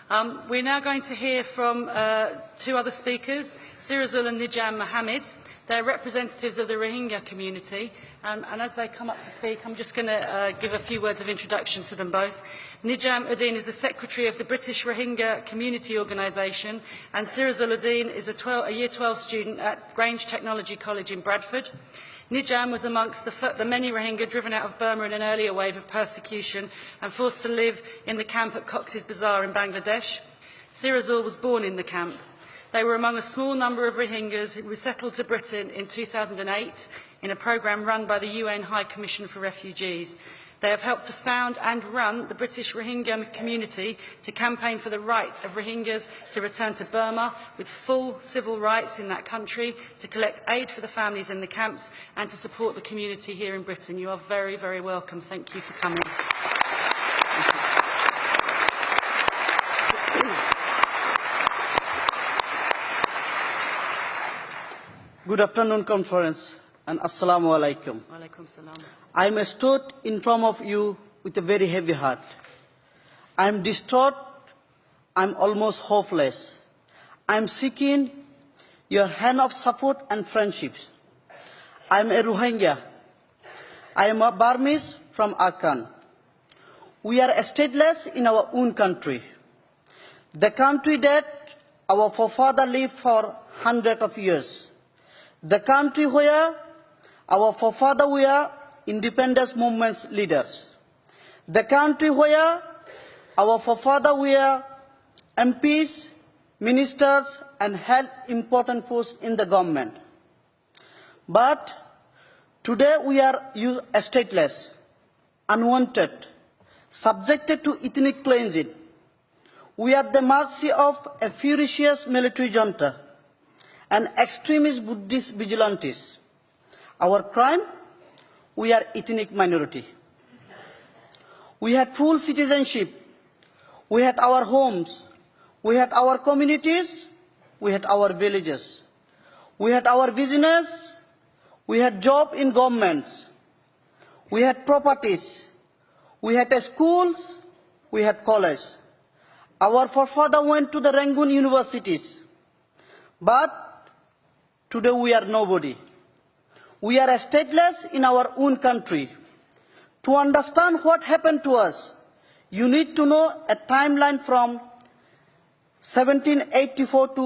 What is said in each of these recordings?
We're now going to hear from two other speakers, Sirazul and Nijam Mohammed. They're representatives of the Rohingya community, and as they come up to speak, I'm just going to give a few words of introduction to them both. Nijam Uddin is the Secretary of the British Rohingya Community Organisation, and Sirazul Uddin is a Year 12 student at Grange Technology College in Bradford. Nijam was amongst the many Rohingya driven out of Burma in an earlier wave of persecution and forced to live in the camp at Cox's Bazar in Bangladesh. Sirazul was born in the camp. They were among a small number of Rohingyas who resettled to Britain in 2008 in a programme run by the UN High Commission for Refugees. They have helped to found and run the British Rohingya community to campaign for the right of Rohingyas to return to Burma with full civil rights in that country, to collect aid for the families in the camps and to support the community here in Britain. You are very, very welcome. Thank you for coming. Good afternoon, conference, and assalamu alaikum. Walaikum salam. I am stood in front of you with a very heavy heart. I am distraught. I am almost hopeless. I am seeking your hand of support and friendships. I am a Rohingya. I am a Burmese from Arakan. We are stateless in our own country, the country that our forefathers lived for hundreds of years. The country where our forefathers were independence movement leaders. The country where our forefathers were MPs, ministers, and held important posts in the government. But today we are stateless, unwanted, subjected to ethnic cleansing. We are at the mercy of a ferocious military junta and extremist Buddhist vigilantes. Our crime? We are ethnic minority. We had full citizenship. We had our homes. We had our communities. We had our villages. We had our business. We had job in governments. We had properties. We had schools. We had college. Our forefathers went to the Rangoon universities. But today we are nobody. We are stateless in our own country. To understand what happened to us, you need to know a timeline from 1784 to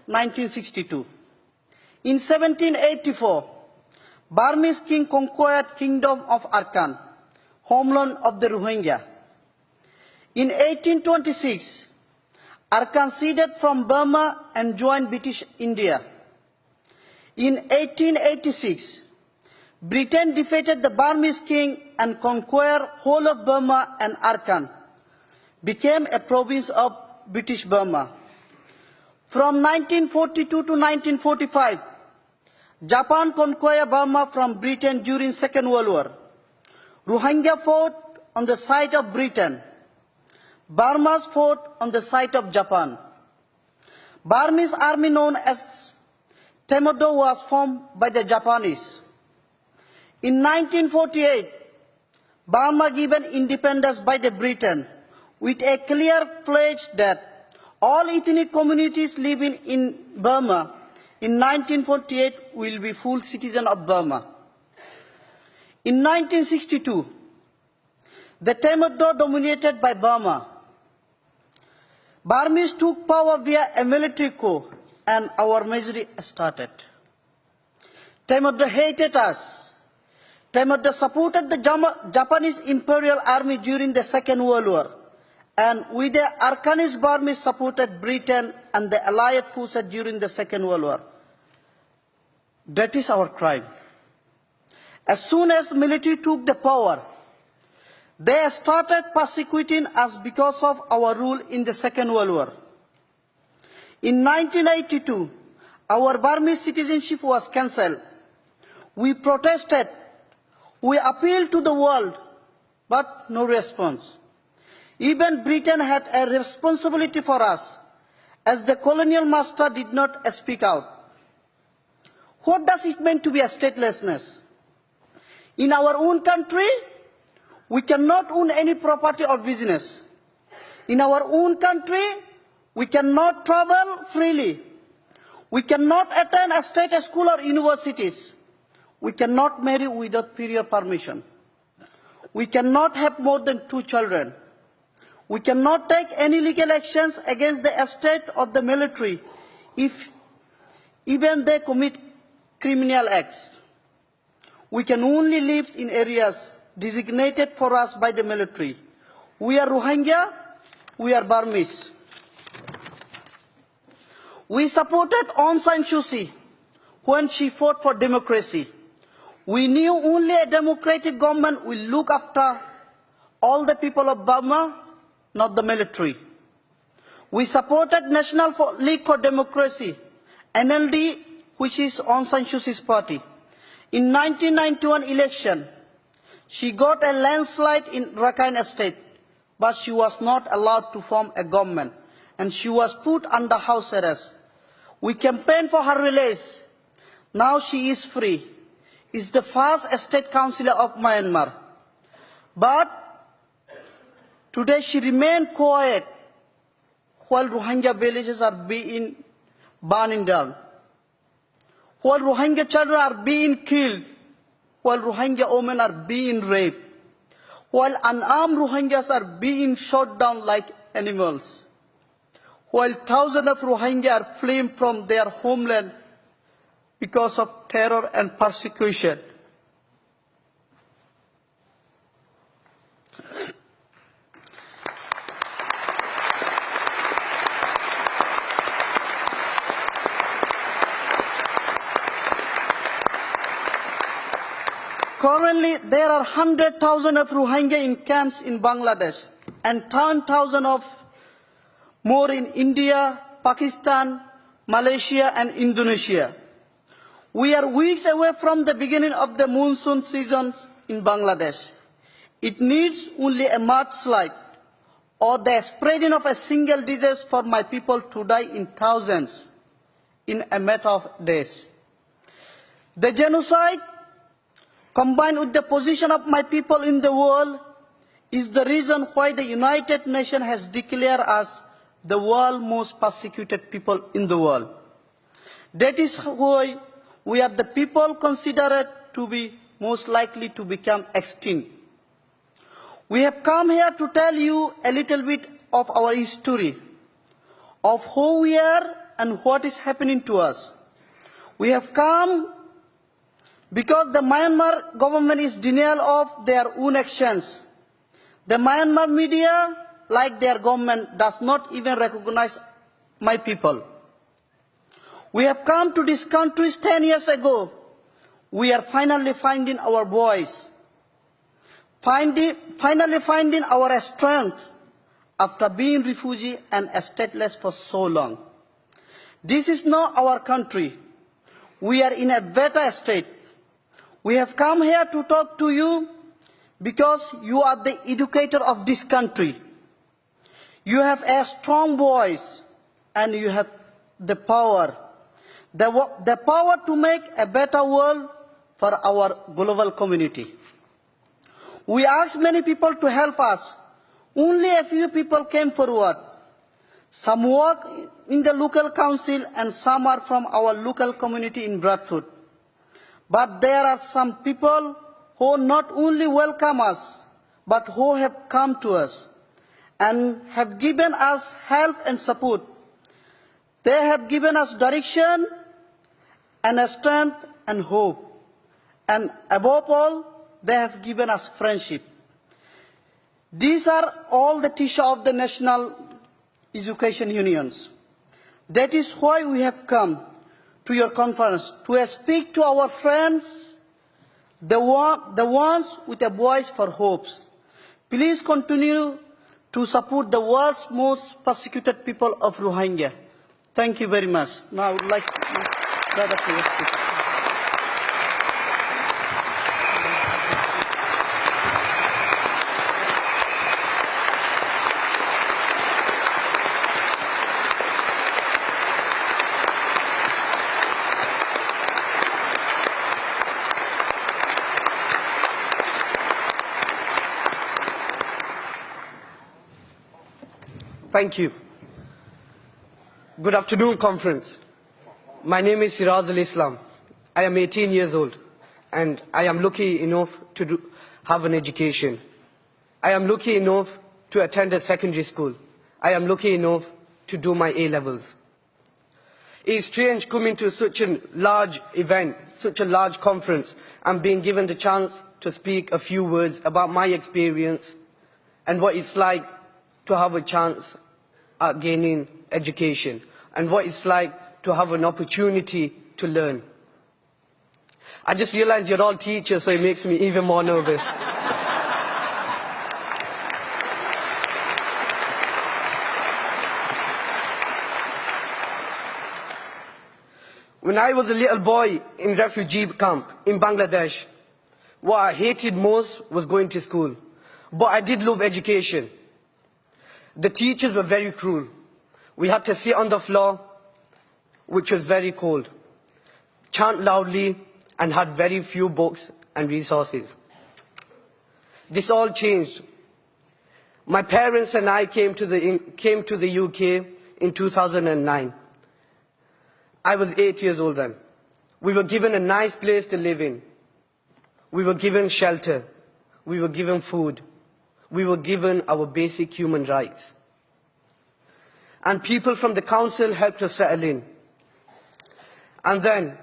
1962. In 1784, Burmese king conquered Kingdom of Arakan, homeland of the Rohingya. In 1826, Arakan ceded from Burma and joined British India. In 1886, Britain defeated the Burmese king and conquered whole of Burma, and Arakan became a province of British Burma. From 1942 to 1945, Japan conquered Burma from Britain during Second World War. Rohingya fought on the side of Britain. Burmese fought on the side of Japan. Burmese army known as Temodo was formed by the Japanese. In 1948, Burma given independence by the Britain with a clear pledge that all ethnic communities living in Burma in 1948 will be full citizens of Burma. In 1962, the Temodo dominated by Burma. Burmese took power via a military coup, and our misery started. Temodo hated us. Temodo supported the Japanese Imperial Army during the Second World War, and with the Arakanese Burmese supported Britain and the Allied forces during the Second World War. That is our crime. As soon as the military took the power, they started persecuting us because of our rule in the Second World War. In 1982, our Burmese citizenship was cancelled. We protested. We appealed to the world, but no response. Even Britain had a responsibility for us, as the colonial master did not speak out. What does it mean to be a statelessness? In our own country, we cannot own any property or business. In our own country, We cannot travel freely. We cannot attend a state school or universities. We cannot marry without prior permission. We cannot have more than 2 children. We cannot take any legal actions against the state or the military if even they commit criminal acts. We can only live in areas designated for us by the military. We are Rohingya, we are Burmese. We supported Aung San Suu Kyi when she fought for democracy. We knew only a democratic government will look after all the people of Burma, not the military. We supported National League for Democracy, NLD, which is Aung San Suu Kyi's party. In 1991 election, she got a landslide in Rakhine State, but she was not allowed to form a government, and she was put under house arrest. We campaigned for her release. Now she is free. Is the first state councillor of Myanmar. But today she remained quiet while Rohingya villages are being burned down, while Rohingya children are being killed, while Rohingya women are being raped, while unarmed Rohingyas are being shot down like animals, while thousands of Rohingya are fleeing from their homeland because of terror and persecution. Currently, there are 100,000 of Rohingya in camps in Bangladesh and 10,000 of more in India, Pakistan, Malaysia and Indonesia. We are weeks away from the beginning of the monsoon season in Bangladesh. It needs only a mudslide or the spreading of a single disease for my people to die in thousands in a matter of days. The genocide, combined with the position of my people in the world, is the reason why the United Nations has declared us the world's most persecuted people in the world. That is why we are the people considered to be most likely to become extinct. We have come here to tell you a little bit of our history, of who we are and what is happening to us. We have come because the Myanmar government is denial of their own actions. The Myanmar media, like their government, does not even recognize my people. We have come to this country 10 years ago. We are finally finding our voice, finally finding our strength after being refugee and stateless for so long. This is not our country. We are in a better state. We have come here to talk to you because you are the educator of this country. You have a strong voice and you have the power. The power to make a better world for our global community. We asked many people to help us. Only a few people came forward. Some work in the local council and some are from our local community in Bradford. But there are some people who not only welcome us, but who have come to us and have given us help and support. They have given us direction and strength and hope. And above all, they have given us friendship. These are all the teachers of the national education unions. That is why we have come to your conference, to speak to our friends, the ones with a voice for hopes. Please continue to support the world's most persecuted people of Rohingya. Thank you very much. Now I would like Brother to speak. Thank you. Good afternoon, conference. My name is Siraz al-Islam. I am 18 years old, and I am lucky enough to have an education. I am lucky enough to attend a secondary school. I am lucky enough to do my A-levels. It is strange coming to such a large event, such a large conference, and being given the chance to speak a few words about my experience and what it's like to have a chance at gaining education, and what it's like to have an opportunity to learn. I just realized you're all teachers, so it makes me even more nervous. When I was a little boy in refugee camp in Bangladesh, what I hated most was going to school. But I did love education. The teachers were very cruel. We had to sit on the floor, which was very cold, chant loudly, and had very few books and resources. This all changed. My parents and I came to the UK in 2009. I was 8 years old then. We were given a nice place to live in. We were given shelter. We were given food. We were given our basic human rights. And people from the council helped us settle in. And then,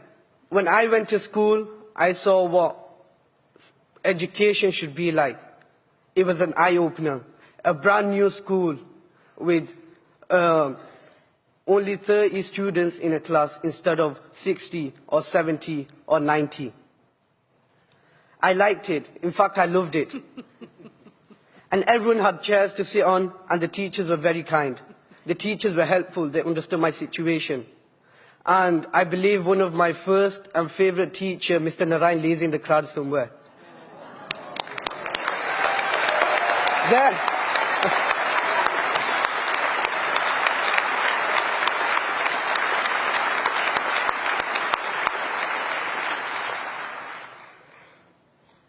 when I went to school, I saw what education should be like. It was an eye-opener. A brand new school with only 30 students in a class instead of 60 or 70 or 90. I liked it. In fact, I loved it. And everyone had chairs to sit on, and the teachers were very kind. The teachers were helpful. They understood my situation. And I believe one of my first and favorite teacher, Mr. Narayan, lays in the crowd somewhere. There.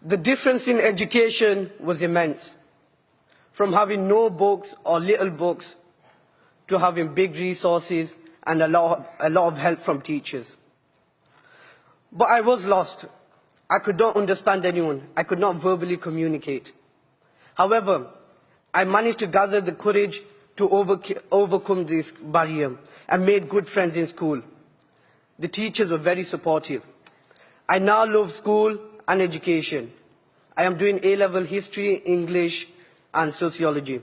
The difference in education was immense. From having no books or little books to having big resources and a lot of help from teachers. But I was lost. I could not understand anyone. I could not verbally communicate. However, I managed to gather the courage to overcome this barrier and made good friends in school. The teachers were very supportive. I now love school and education. I am doing A-level history, English, and sociology.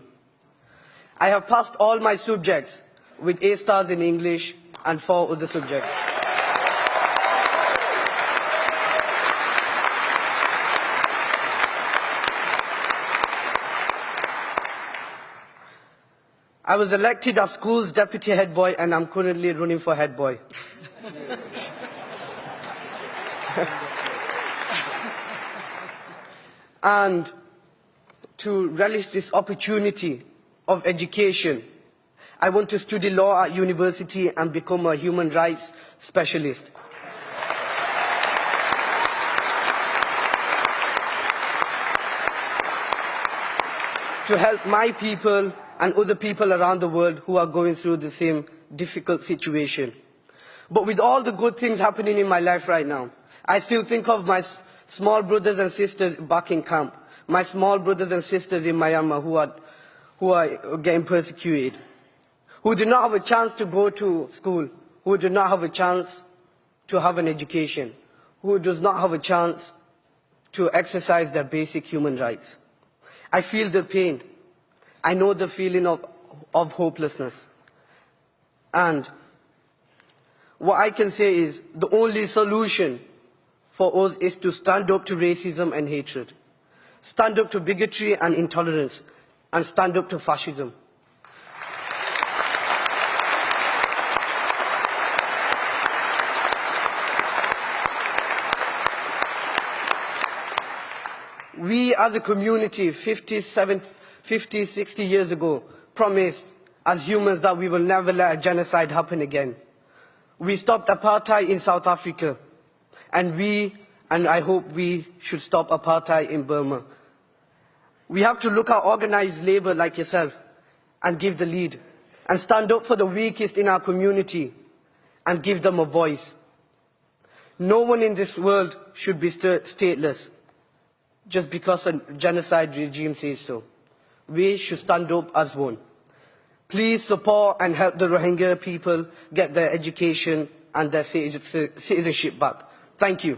I have passed all my subjects with A stars in English and 4 other subjects. I was elected as school's deputy head boy, and I'm currently running for head boy. And to relish this opportunity of education, I want to study law at university and become a human rights specialist. To help my people and other people around the world who are going through the same difficult situation. But with all the good things happening in my life right now, I still think of my small brothers and sisters back in camp, my small brothers and sisters in Myanmar who are getting persecuted, who do not have a chance to go to school, who do not have a chance to have an education, who does not have a chance to exercise their basic human rights. I feel the pain. I know the feeling of hopelessness. And what I can say is the only solution for us is to stand up to racism and hatred, stand up to bigotry and intolerance, and stand up to fascism. We as a community 50, 60 years ago promised as humans that we will never let a genocide happen again. We stopped apartheid in South Africa, and I hope we should stop apartheid in Burma. We have to look at organized labor like yourself and give the lead. and stand up for the weakest in our community and give them a voice. No one in this world should be stateless just because a genocide regime says so. We should stand up as one. Please support and help the Rohingya people get their education and their citizenship back. Thank you.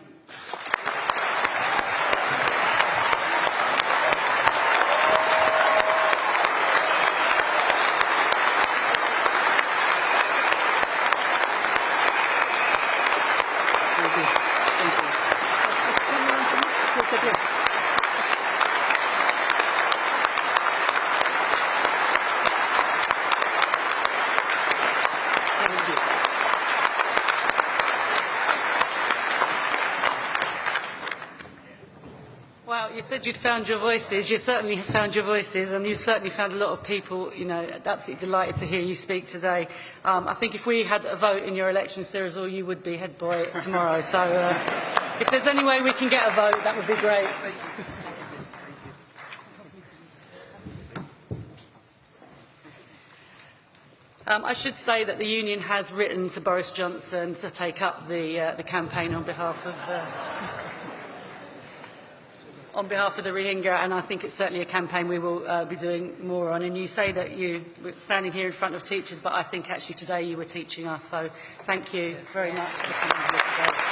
Well, you said you'd found your voices. You certainly have found your voices, and you certainly found a lot of people, you know, absolutely delighted to hear you speak today. I think if we had a vote in your election, Cyril, you would be head boy tomorrow. So if there's any way we can get a vote, that would be great. I should say that the union has written to Boris Johnson to take up the campaign on behalf of the Rohingya, and I think it's certainly a campaign we will be doing more on. And you say that you were standing here in front of teachers, but I think actually today you were teaching us, so thank you very much for coming here today.